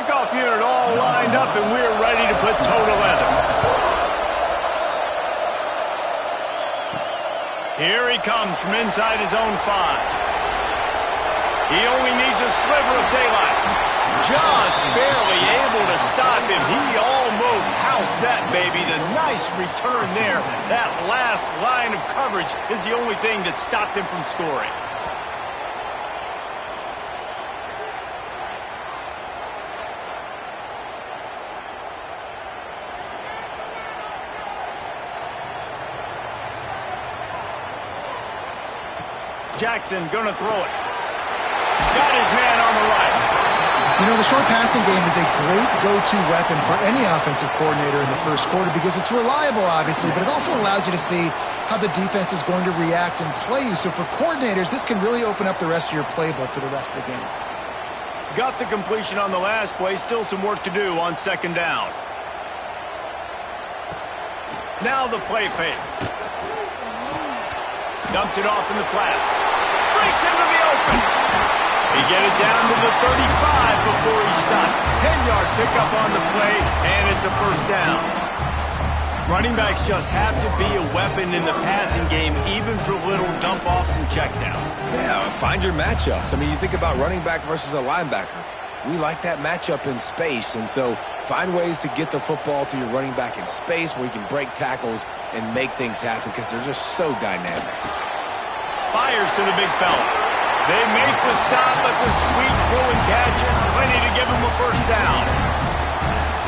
Kickoff unit all lined up, and we're ready to put toe to leather. Here he comes from inside his own 5. He only needs a sliver of daylight. Just barely able to stop him. He almost housed that baby. The nice return there. That last line of coverage is the only thing that stopped him from scoring. Jackson gonna throw it. Got his man on the right. You know, the short passing game is a great go-to weapon for any offensive coordinator in the first quarter because it's reliable, obviously, but it also allows you to see how the defense is going to react and play you. So for coordinators, this can really open up the rest of your playbook for the rest of the game. Got the completion on the last play. Still some work to do on second down. Now the play fake. Dumps it off in the flats. Breaks into the open. He get it down to the 35 before he stopped. 10-yard pickup on the play, and it's a first down. Running backs just have to be a weapon in the passing game, even for little dump-offs and checkdowns. Yeah, find your matchups. I mean, you think about running back versus a linebacker. We like that matchup in space, and so find ways to get the football to your running back in space where you can break tackles and make things happen because they're just so dynamic. Fires to the big fella. They make the stop, but the sweet rolling catch is plenty to give him a first down.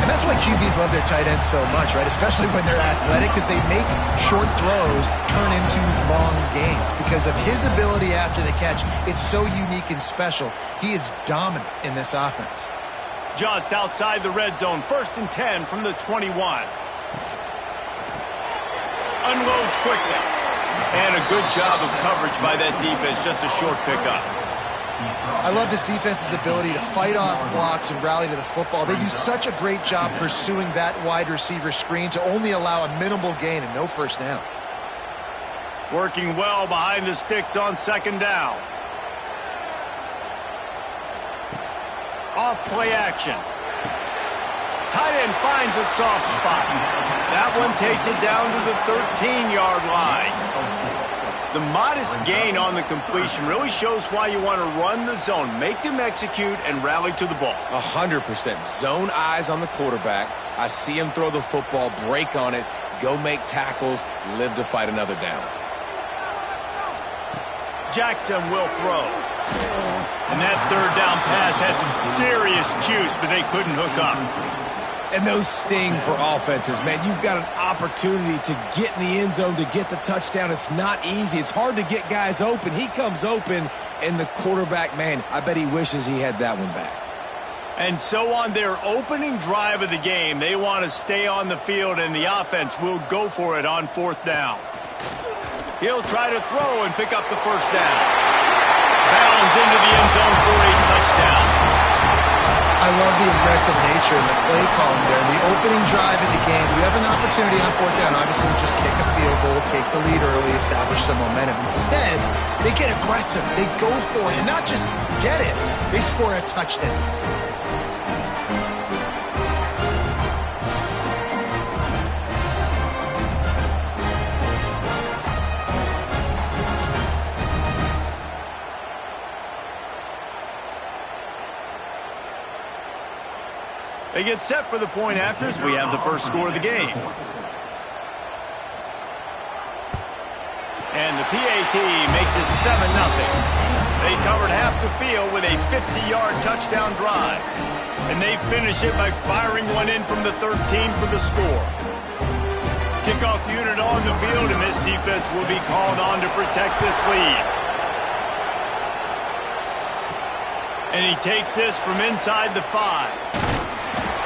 And that's why QBs love their tight ends so much, right? Especially when they're athletic, because they make short throws turn into long gains. Because of his ability after the catch, it's so unique and special. He is dominant in this offense. Just outside the red zone, 1st and 10 from the 21. Unloads quickly. And a good job of coverage by that defense, just a short pickup. I love this defense's ability to fight off blocks and rally to the football. They do such a great job pursuing that wide receiver screen to only allow a minimal gain and no first down. Working well behind the sticks on second down. Off play action. Tight end finds a soft spot. That one takes it down to the 13-yard line. The modest gain on the completion really shows why you want to run the zone, make them execute, and rally to the ball. 100%. Zone eyes on the quarterback. I see him throw the football, break on it, go make tackles, live to fight another down. Jackson will throw. And that third down pass had some serious juice, but they couldn't hook up. And those sting for offenses, man. You've got an opportunity to get in the end zone, to get the touchdown. It's not easy. It's hard to get guys open. He comes open, and the quarterback, man, I bet he wishes he had that one back. And so on their opening drive of the game, they want to stay on the field, and the offense will go for it on 4th down. He'll try to throw and pick up the first down. Bounds into the end zone for a touchdown. I love the aggressive nature and the play calling there. In the opening drive of the game, you have an opportunity on 4th down. Obviously, you just kick a field goal, take the lead early, establish some momentum. Instead, they get aggressive. They go for it, and not just get it. They score a touchdown. They get set for the point after as we have the first score of the game. And the PAT makes it 7-0. They covered half the field with a 50-yard touchdown drive. And they finish it by firing one in from the 13 for the score. Kickoff unit on the field, and this defense will be called on to protect this lead. And he takes this from inside the 5.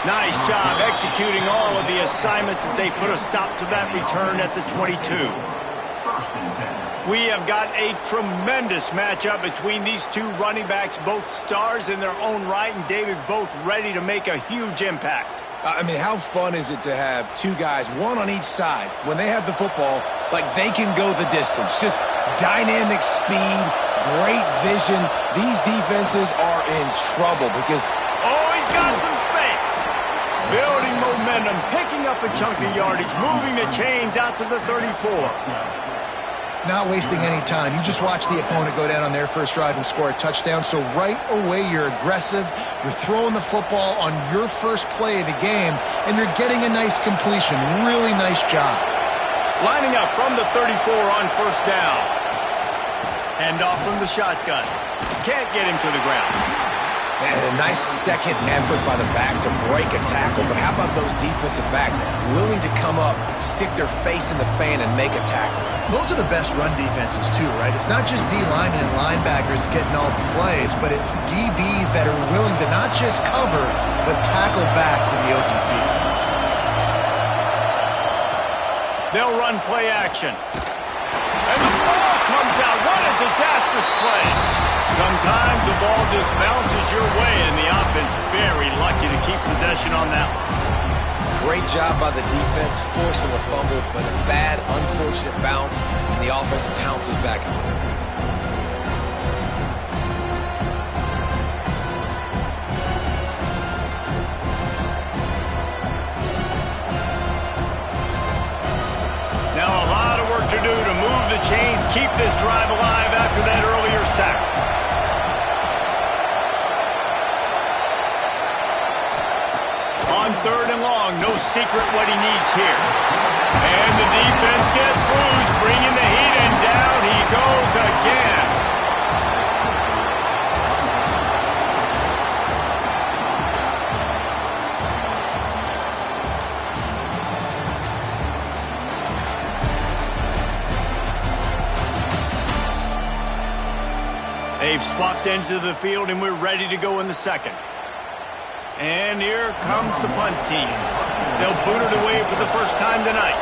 Nice job executing all of the assignments as they put a stop to that return at the 22. We have got a tremendous matchup between these two running backs, both stars in their own right, and David, both ready to make a huge impact. I mean, how fun is it to have two guys, one on each side, when they have the football, like they can go the distance. Just dynamic speed, great vision. These defenses are in trouble because... Oh, he's got some and picking up a chunk of yardage, moving the chains out to the 34. Not wasting any time. You just watch the opponent go down on their first drive and score a touchdown. So right away, you're aggressive. You're throwing the football on your first play of the game, and you're getting a nice completion. Really nice job. Lining up from the 34 on first down. Hand off from the shotgun. Can't get him to the ground. Man, a nice second effort by the back to break a tackle. But how about those defensive backs willing to come up, stick their face in the fan, and make a tackle? Those are the best run defenses, too, right? It's not just D linemen and linebackers getting all the plays, but it's DBs that are willing to not just cover, but tackle backs in the open field. They'll run play action. And the ball comes out. What a disastrous play. Sometimes the ball just bounces your way, and the offense very lucky to keep possession on that one. Great job by the defense, forcing the fumble, but a bad, unfortunate bounce, and the offense pounces back on it. Now a lot of work to do to move the chains, keep this drive alive after that earlier sack. On third and long, no secret what he needs here. And the defense gets loose, bringing the heat, and down he goes again. They've swapped ends of the field, and we're ready to go in the second. And here comes the punt team. They'll boot it away for the first time tonight.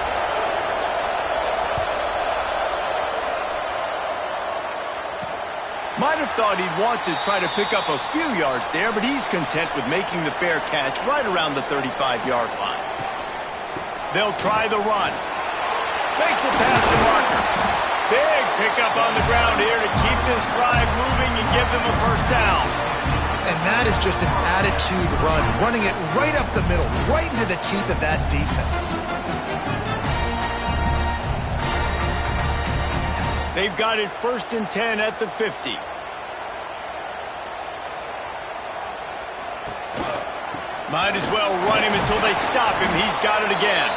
Might have thought he'd want to try to pick up a few yards there, but he's content with making the fair catch right around the 35-yard line. They'll try the run. Makes it past the marker. Big pickup on the ground here to keep this drive moving and give them a first down. And that is just an attitude run, running it right up the middle, right into the teeth of that defense. They've got it 1st and 10 at the 50. Might as well run him until they stop him. He's got it again.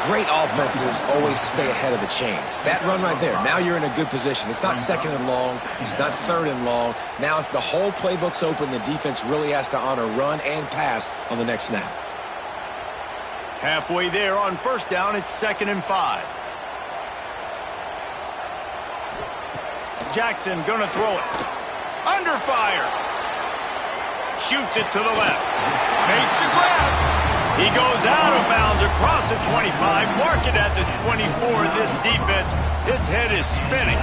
Great offenses always stay ahead of the chains. That run right there, now you're in a good position. It's not 2nd and long. It's not 3rd and long. Now it's the whole playbook's open. The defense really has to honor run and pass on the next snap. Halfway there on first down, it's 2nd and 5. Jackson gonna throw it. Under fire. Shoots it to the left. Makes the grab. He goes out of bounds across the 25. Mark it at the 24. This defense, its head is spinning.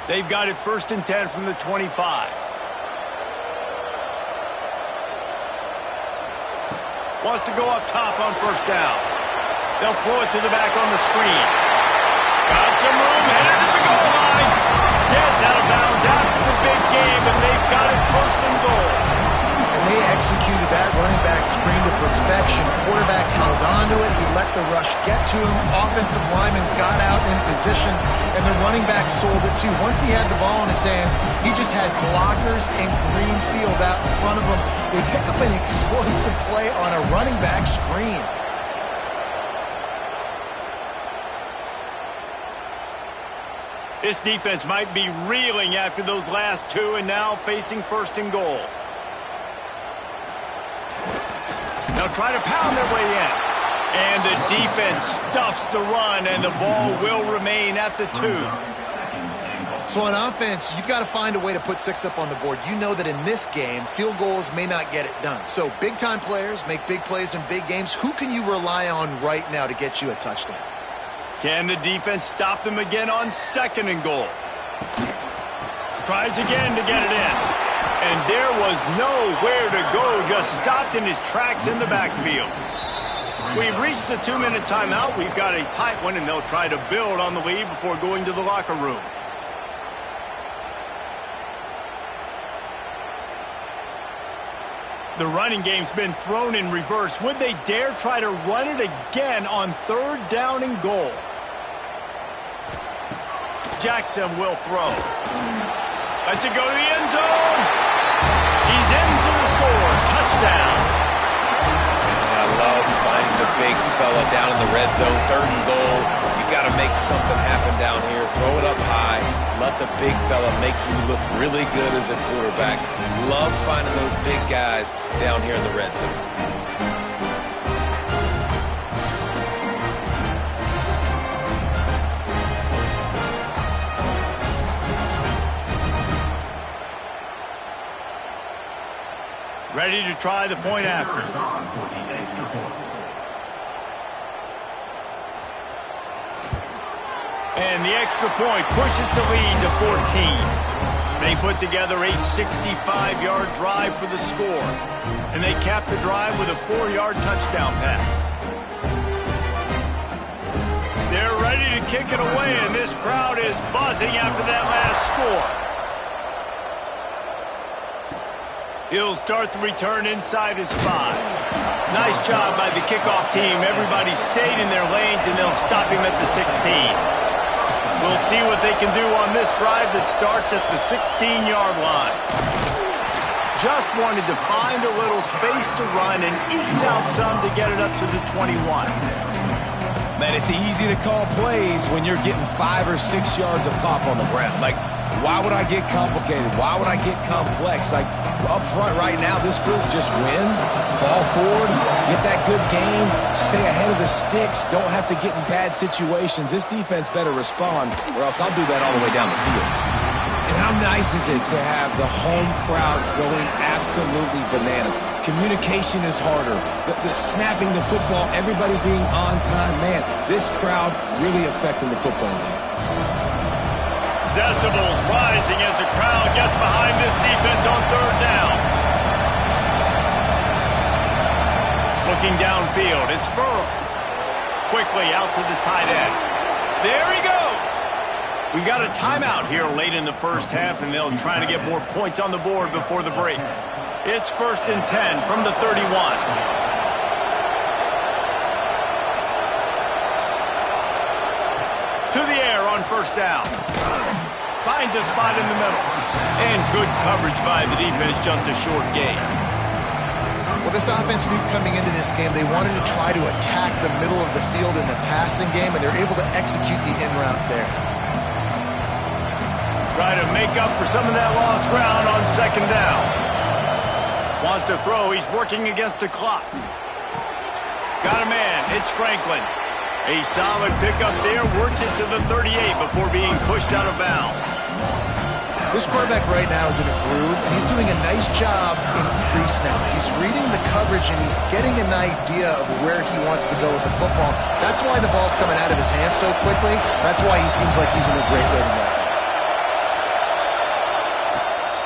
They've got it 1st and 10 from the 25. Wants to go up top on first down. They'll throw it to the back on the screen. Got some room, headed to the goal line. Gets out of bounds after the big game, and they've got it 1st and goal. And they executed that running back screen to perfection. Quarterback held on to it. He let the rush get to him. Offensive lineman got out in position, and the running back sold it too. Once he had the ball in his hands, he just had blockers and green field out in front of him. They pick up an explosive play on a running back screen. This defense might be reeling after those last two and now facing 1st and goal. They'll try to pound their way in. And the defense stuffs the run, and the ball will remain at the 2. So on offense, you've got to find a way to put 6 up on the board. You know that in this game, field goals may not get it done. So big-time players make big plays in big games. Who can you rely on right now to get you a touchdown? Can the defense stop them again on 2nd and goal? Tries again to get it in. And there was nowhere to go, just stopped in his tracks in the backfield. We've reached the 2-minute timeout. We've got a tight one, and they'll try to build on the lead before going to the locker room. The running game's been thrown in reverse. Would they dare try to run it again on 3rd down and goal? Jackson will throw. Lets it go to the end zone. He's in for the score. Touchdown. And I love finding the big fella down in the red zone. 3rd and goal. You got to make something happen down here. Throw it up high. Let the big fella make you look really good as a quarterback. Love finding those big guys down here in the red zone. Ready to try the point after. And the extra point pushes the lead to 14. They put together a 65-yard drive for the score. And they cap the drive with a 4-yard touchdown pass. They're ready to kick it away, and this crowd is buzzing after that last score. He'll start the return inside his 5. Nice job by the kickoff team. Everybody stayed in their lanes, and they'll stop him at the 16. We'll see what they can do on this drive that starts at the 16-yard line. Just wanted to find a little space to run and ekes out some to get it up to the 21. Man, it's easy to call plays when you're getting 5 or 6 yards a pop on the ground. Like, why would I get complicated? Why would I get complex? Like, up front right now, this group just win, fall forward, get that good game, stay ahead of the sticks, don't have to get in bad situations. This defense better respond, or else I'll do that all the way down the field. And how nice is it to have the home crowd going absolutely bananas? Communication is harder. The snapping the football, everybody being on time. Man, this crowd really affecting the football game. Decibels rising as the crowd gets behind this defense on 3rd down. Looking downfield, it's Burrow. Quickly out to the tight end. There he goes. We've got a timeout here late in the first half, and they'll try to get more points on the board before the break. It's 1st and 10 from the 31. To the air on 1st down. Finds a spot in the middle. And good coverage by the defense, just a short gain. Well, this offense knew coming into this game they wanted to try to attack the middle of the field in the passing game, and they're able to execute the in route there. Try to make up for some of that lost ground on 2nd down. Wants to throw. He's working against the clock. Got a man. It's Franklin. A solid pickup there. Works it to the 38 before being pushed out of bounds. This quarterback right now is in a groove, and he's doing a nice job in pre-snap. He's reading the coverage, and he's getting an idea of where he wants to go with the football. That's why the ball's coming out of his hands so quickly. That's why he seems like he's in a great rhythm right now.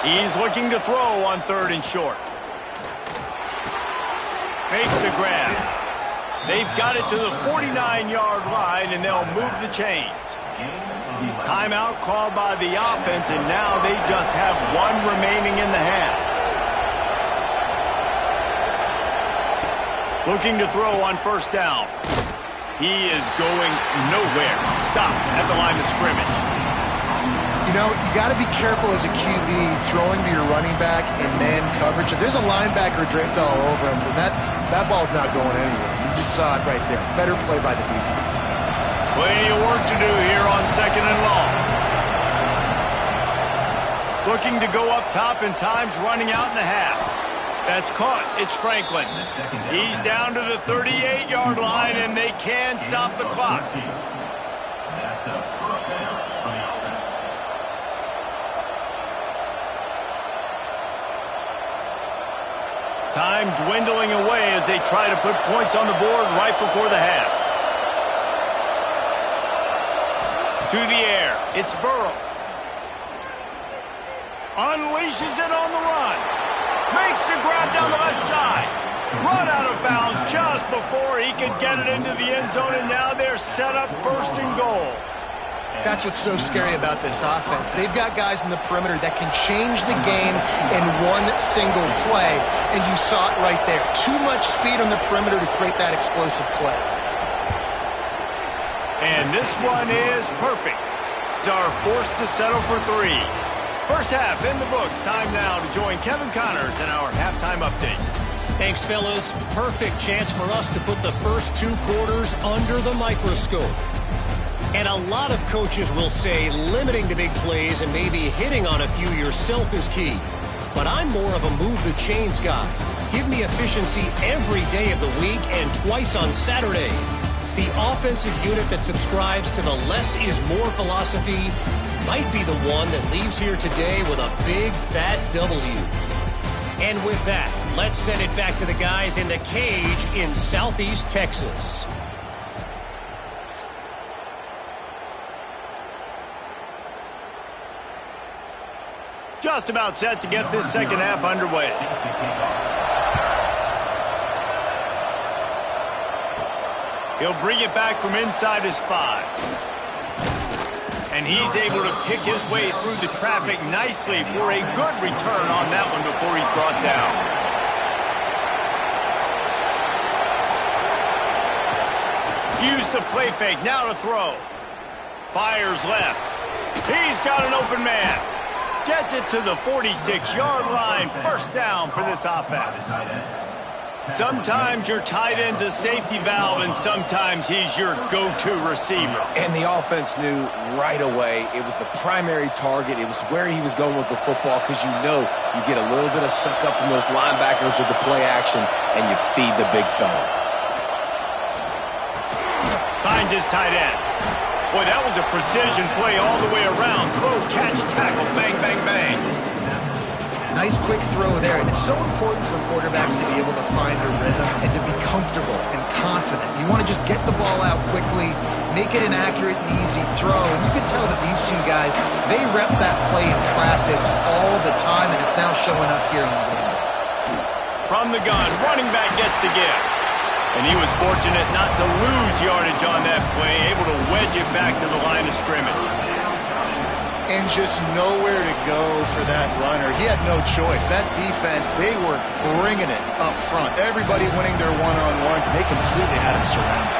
He's looking to throw on 3rd and short. Makes the grab. They've got it to the 49-yard line, and they'll move the chains. Timeout called by the offense, and now they just have 1 remaining in the half. Looking to throw on 1st down. He is going nowhere. Stop at the line of scrimmage. You know, you got to be careful as a QB throwing to your running back in man coverage. If there's a linebacker draped all over him, then that ball's not going anywhere. You just saw it right there. Better play by the defense. Plenty of work to do here on 2nd and long. Looking to go up top, and time's running out in the half. That's caught. It's Franklin. He's down to the 38-yard line, and they can stop the clock. Time dwindling away as they try to put points on the board right before the half. To the air, it's Burrow. Unleashes it on the run. Makes the grab down the left side. Run out of bounds just before he could get it into the end zone, and now they're set up 1st and goal. That's what's so scary about this offense. They've got guys in the perimeter that can change the game in one single play, and you saw it right there. Too much speed on the perimeter to create that explosive play. And this one is perfect. Are forced to settle for three. First half in the books. Time now to join Kevin Connors in our halftime update. Thanks, fellas. Perfect chance for us to put the first 2 quarters under the microscope. And a lot of coaches will say limiting the big plays and maybe hitting on a few yourself is key. But I'm more of a move the chains guy. Give me efficiency every day of the week and twice on Saturday. The offensive unit that subscribes to the less is more philosophy might be the one that leaves here today with a big fat W. And with that, let's send it back to the guys in the cage in Southeast Texas. Just about set to get this second half underway. He'll bring it back from inside his 5. And he's able to pick his way through the traffic nicely for a good return on that one before he's brought down. Use the play fake, now to throw. Fires left. He's got an open man. Gets it to the 46-yard line. First down for this offense. Sometimes your tight end's a safety valve, and sometimes he's your go-to receiver. And the offense knew right away it was the primary target. It was where he was going with the football because you know you get a little bit of suck up from those linebackers with the play action, and you feed the big fella. Finds his tight end. Boy, that was a precision play all the way around. Throw, catch, tackle, bang, bang, bang. Nice quick throw there, and it's so important for quarterbacks to be able to find their rhythm and to be comfortable and confident. You want to just get the ball out quickly, make it an accurate and easy throw. And you can tell that these two guys, they rep that play in practice all the time, and it's now showing up here in the game. From the gun, running back gets the gift. And he was fortunate not to lose yardage on that play, able to wedge it back to the line of scrimmage. And just nowhere to go for that runner. He had no choice. That defense, they were bringing it up front. Everybody winning their one-on-ones, and they completely had him surrounded.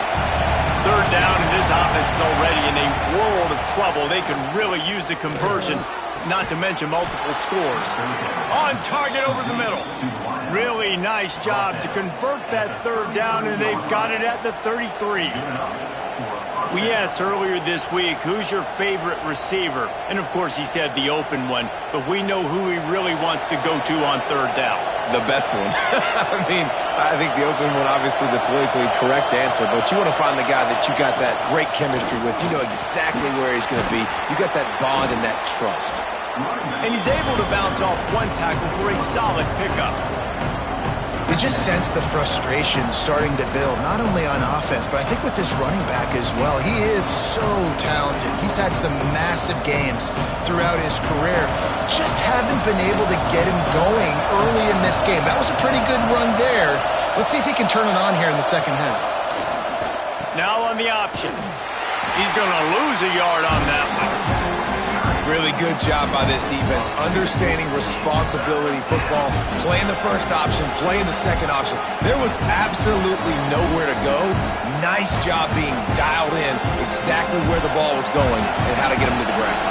Third down, and this offense is already in a world of trouble. They could really use a conversion, not to mention multiple scores. On target over the middle. Really nice job to convert that third down, and they've got it at the 33. We asked earlier this week, who's your favorite receiver? And, of course, he said the open one, but we know who he really wants to go to on third down. The best one. I mean, I think the open one, obviously the politically correct answer, but you want to find the guy that you got that great chemistry with. You know exactly where he's going to be. You got that bond and that trust. And he's able to bounce off one tackle for a solid pickup. You just sense the frustration starting to build, not only on offense, but I think with this running back as well. He is so talented. He's had some massive games throughout his career. Just haven't been able to get him going early in this game. That was a pretty good run there. Let's see if he can turn it on here in the second half. Now on the option. He's going to lose a yard on that one. Really good job by this defense, understanding responsibility football, playing the first option, playing the second option. There was absolutely nowhere to go. Nice job being dialed in exactly where the ball was going and how to get him to the ground.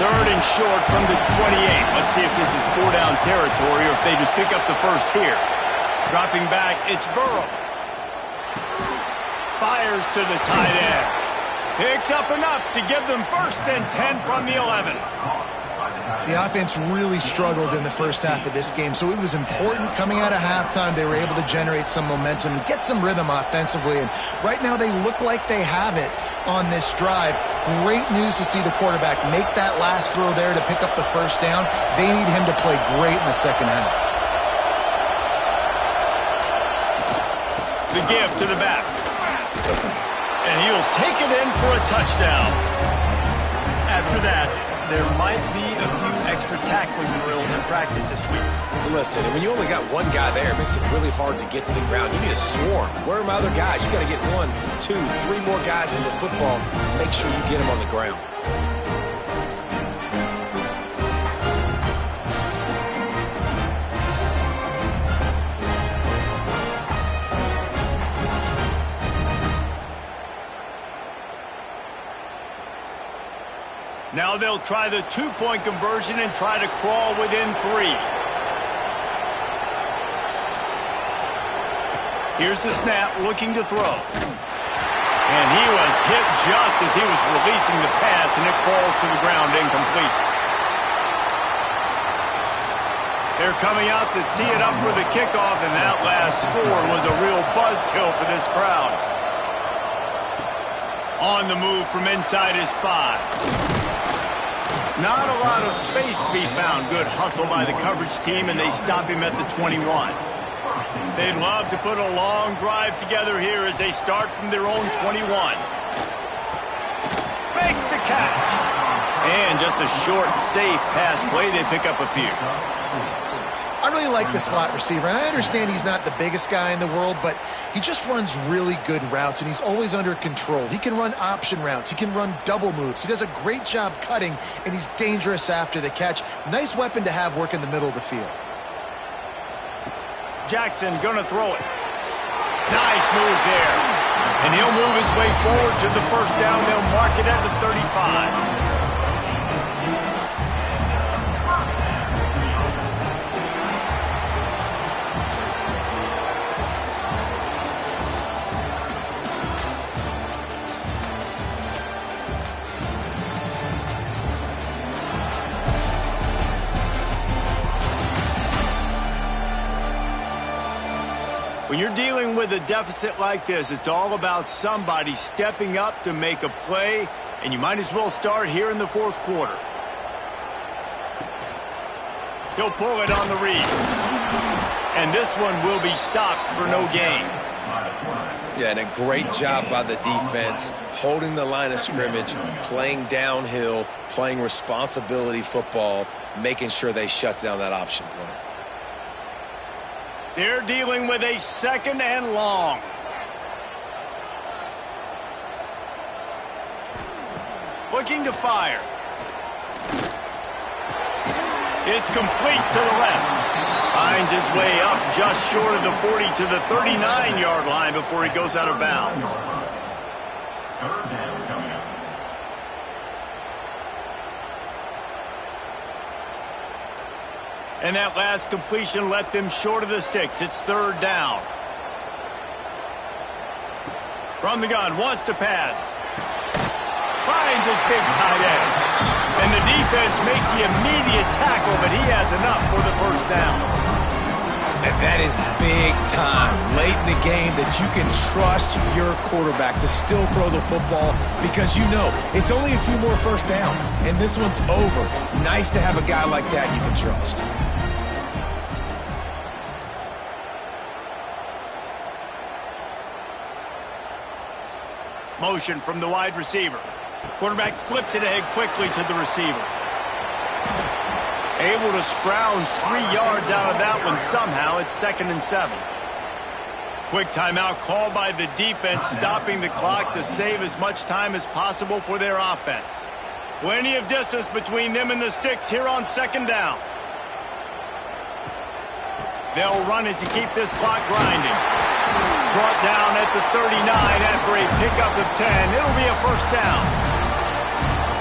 Third and short from the 28. Let's see if this is 4-down territory or if they just pick up the first here. Dropping back, it's Burrow. Fires to the tight end. Picks up enough to give them first and 10 from the 11. The offense really struggled in the first half of this game, so it was important coming out of halftime. They were able to generate some momentum, get some rhythm offensively, and right now they look like they have it on this drive. Great news to see the quarterback make that last throw there to pick up the first down. They need him to play great in the second half. The give to the back. And he'll take it in for a touchdown. After that, there might be a few extra tackling drills in practice this week. Listen, and when you only got one guy there, it makes it really hard to get to the ground. You need a swarm. Where are my other guys? You got to get 1, 2, 3 more guys to the football. Make sure you get them on the ground. Now they'll try the 2-point conversion and try to crawl within 3. Here's the snap, looking to throw. And he was hit just as he was releasing the pass, and it falls to the ground incomplete. They're coming out to tee it up for the kickoff, and that last score was a real buzzkill for this crowd. On the move from inside his 5. Not a lot of space to be found. Good hustle by the coverage team, and they stop him at the 21. They'd love to put a long drive together here as they start from their own 21. Makes the catch. And just a short, safe pass play. They pick up a few. I really like the slot receiver, and I understand he's not the biggest guy in the world, but he just runs really good routes, and he's always under control. He can run option routes. He can run double moves. He does a great job cutting, and he's dangerous after the catch. Nice weapon to have work in the middle of the field. Jackson gonna throw it. Nice move there. And he'll move his way forward to the first down. They'll mark it at the 35. When you're dealing with a deficit like this, it's all about somebody stepping up to make a play, and you might as well start here in the 4th quarter. He'll pull it on the read. And this one will be stopped for no gain. Yeah, and a great job by the defense, holding the line of scrimmage, playing downhill, playing responsibility football, making sure they shut down that option play. They're dealing with a 2nd and long. Looking to fire. It's complete to the left. Finds his way up just short of the 40 to the 39-yard line before he goes out of bounds. And that last completion left them short of the sticks. It's 3rd down. From the gun, wants to pass. Finds his big tight end. And the defense makes the immediate tackle, but he has enough for the first down. And that is big time late in the game that you can trust your quarterback to still throw the football because you know it's only a few more first downs, and this one's over. Nice to have a guy like that you can trust. Motion from the wide receiver. Quarterback flips it ahead quickly to the receiver. Able to scrounge 3 yards out of that one somehow. It's 2nd and 7. Quick timeout called by the defense, stopping the clock to save as much time as possible for their offense. Plenty of distance between them and the sticks here on 2nd down. They'll run it to keep this clock grinding. Brought down at the 39 after a pickup of 10. It'll be a first down.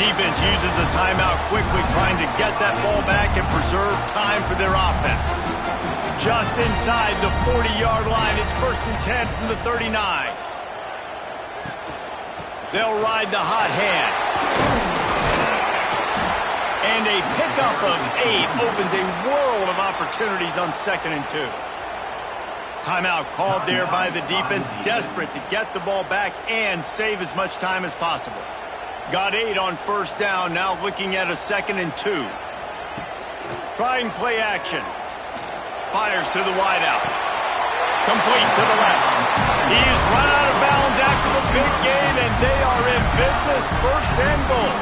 Defense uses a timeout quickly, trying to get that ball back and preserve time for their offense. Just inside the 40-yard line, it's 1st and 10 from the 39. They'll ride the hot hand. And a pickup of 8 opens a world of opportunities on 2nd and 2. Timeout called there by the defense, desperate to get the ball back and save as much time as possible. Got 8 on first down, now looking at a 2nd and 2. Trying play action. Fires to the wideout. Complete to the left. He's run out of bounds after the big gain, and they are in business, 1st and goal.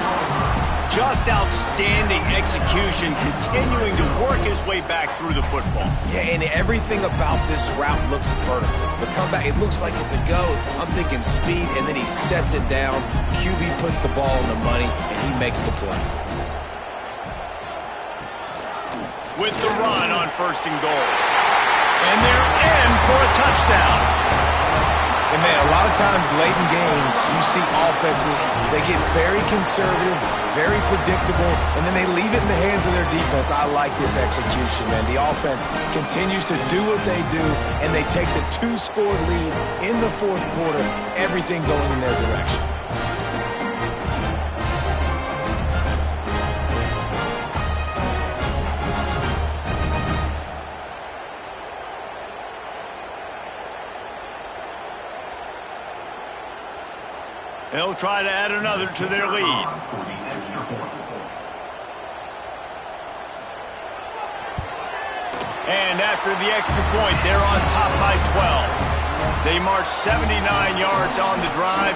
Just outstanding execution, continuing to work his way back through the football. Yeah, and everything about this route looks vertical. The comeback, it looks like it's a go. I'm thinking speed, and then he sets it down. QB puts the ball on the money, and he makes the play. With the run on 1st and goal. And they're in for a touchdown. And, man, a lot of times late in games, you see offenses, they get very conservative, very predictable, and then they leave it in the hands of their defense. I like this execution, man. The offense continues to do what they do, and they take the 2-score lead in the 4th quarter, everything going in their direction. They'll try to add another to their lead. And after the extra point, they're on top by 12. They marched 79 yards on the drive,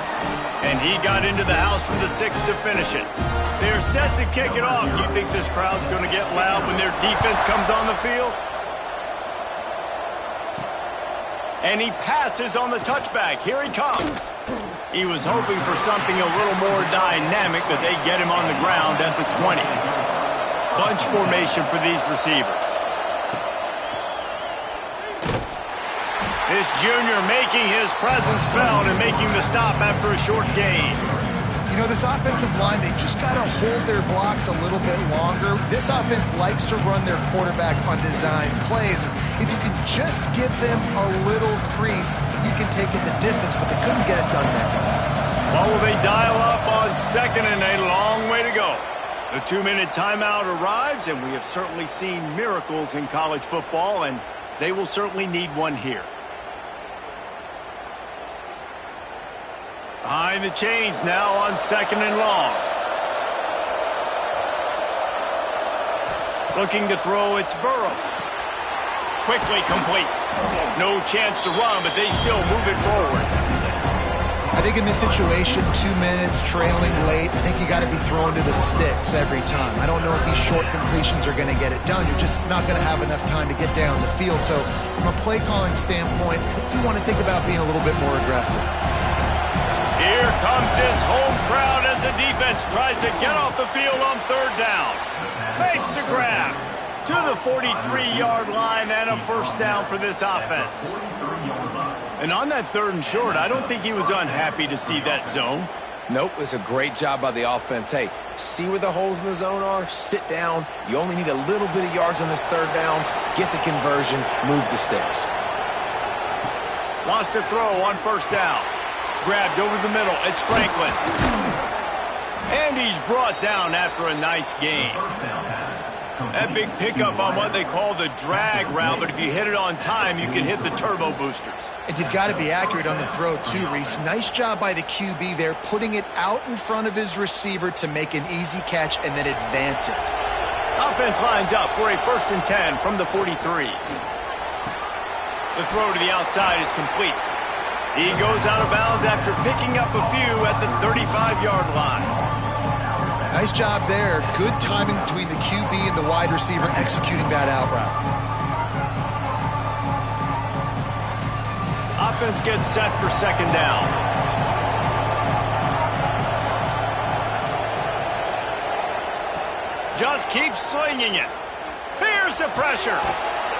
and he got into the house from the 6 to finish it. They're set to kick it off. You think this crowd's going to get loud when their defense comes on the field? And he passes on the touchback. Here he comes. He was hoping for something a little more dynamic, but they get him on the ground at the 20. Bunch formation for these receivers. This junior making his presence felt and making the stop after a short gain. You know, this offensive line, they just got to hold their blocks a little bit longer. This offense likes to run their quarterback on design plays. If you can just give them a little crease, you can take it the distance, but they couldn't get it done there. Well, will they dial up on 2nd and a long way to go? The 2-minute timeout arrives, and we have certainly seen miracles in college football, and they will certainly need one here. Behind the chains now on 2nd and long. Looking to throw, it's Burrow. Quickly complete. No chance to run, but they still move it forward. I think in this situation, 2 minutes, trailing late, I think you got to be thrown to the sticks every time. I don't know if these short completions are going to get it done. You're just not going to have enough time to get down the field. So from a play calling standpoint, I think you want to think about being a little bit more aggressive. Here comes this home crowd as the defense tries to get off the field on 3rd down. Makes the grab to the 43-yard line and a 1st down for this offense. And on that 3rd and short, I don't think he was unhappy to see that zone. Nope, it's a great job by the offense. Hey, see where the holes in the zone are, sit down. You only need a little bit of yards on this 3rd down. Get the conversion, move the sticks. Lost a throw on 1st down. Grabbed over the middle. It's Franklin. And he's brought down after a nice gain. That big pickup on what they call the drag route, but if you hit it on time, you can hit the turbo boosters. And you've got to be accurate on the throw too, Reese. Nice job by the QB there, putting it out in front of his receiver to make an easy catch and then advance it. Offense lines up for a 1st and 10 from the 43. The throw to the outside is complete. He goes out of bounds after picking up a few at the 35-yard line. Nice job there. Good timing between the QB and the wide receiver executing that out route. Offense gets set for 2nd down. Just keeps slinging it. Here's the pressure.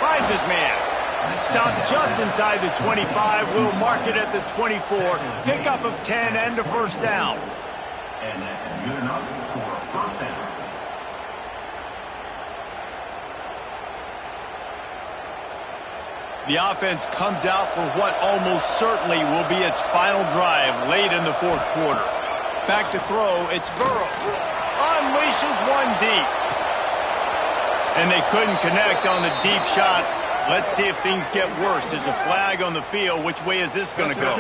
Finds his man. Stopped just inside the 25. Will mark it at the 24. Pickup of 10 and a 1st down. And that's good enough for a 1st down. The offense comes out for what almost certainly will be its final drive late in the 4th quarter. Back to throw, it's Burrow. Unleashes one deep. And they couldn't connect on the deep shot. Let's see if things get worse. There's a flag on the field. Which way is this going to go?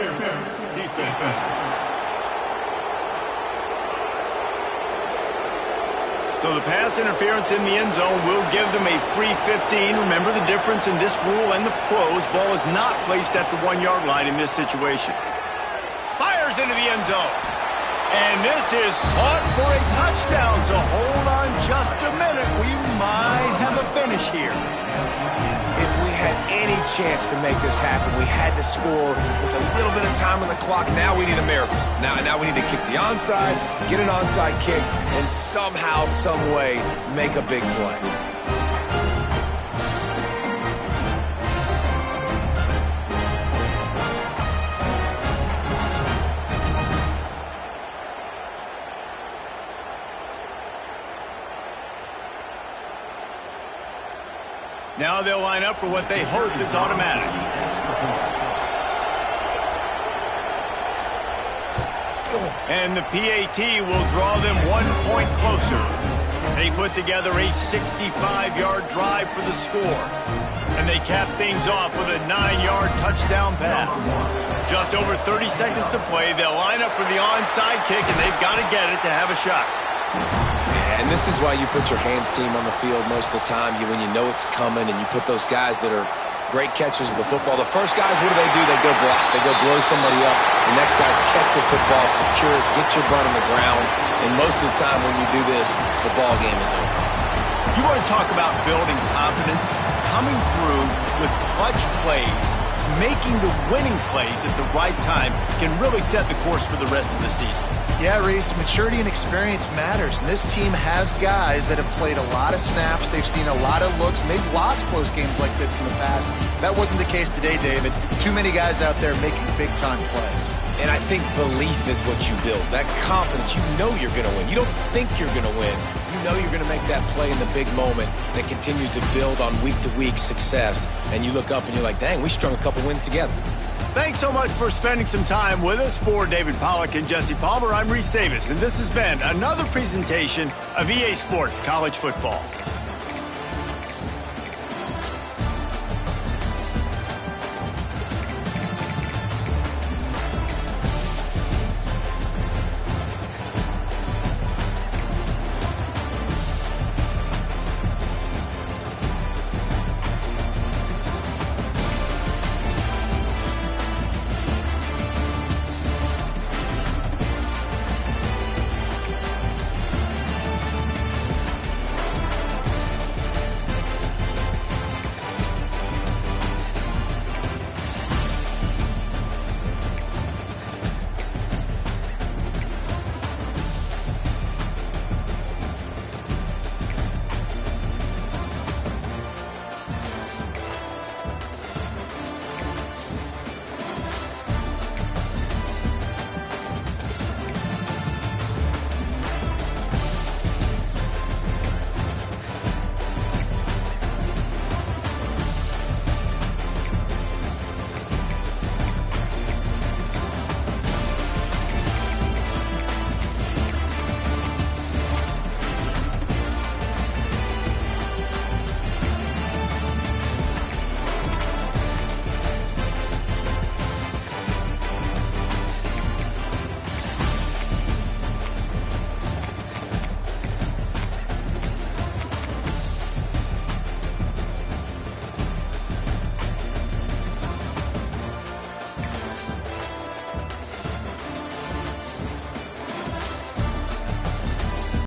So the pass interference in the end zone will give them a free 15. Remember the difference in this rule and the pros. Ball is not placed at the 1-yard line in this situation. Fires into the end zone. And this is caught for a touchdown, so hold on just a minute. We might have a finish here. If we had any chance to make this happen, we had to score with a little bit of time on the clock. Now we need a miracle. Now we need to kick the onside, get an onside kick, and somehow, some way, make a big play. Now they'll line up for what they hope is automatic. And the PAT will draw them 1 point closer. They put together a 65-yard drive for the score. And they cap things off with a 9-yard touchdown pass. Just over 30 seconds to play. They'll line up for the onside kick, and they've got to get it to have a shot. And this is why you put your hands team on the field most of the time when you know it's coming, and you put those guys that are great catchers of the football. The first guys, what do? They go block. They go blow somebody up. The next guys catch the football, secure it, get your butt on the ground. And most of the time when you do this, the ball game is over. You want to talk about building confidence? Coming through with clutch plays, making the winning plays at the right time can really set the course for the rest of the season. Yeah, Reese, maturity and experience matters, and this team has guys that have played a lot of snaps, they've seen a lot of looks, and they've lost close games like this in the past. That wasn't the case today, David. Too many guys out there making big-time plays. And I think belief is what you build, that confidence. You know you're going to win. You don't think you're going to win. You know you're going to make that play in the big moment that continues to build on week-to-week success, and you look up and you're like, dang, we strung a couple wins together. Thanks so much for spending some time with us. For David Pollack and Jesse Palmer, I'm Reese Davis, and this has been another presentation of EA Sports College Football.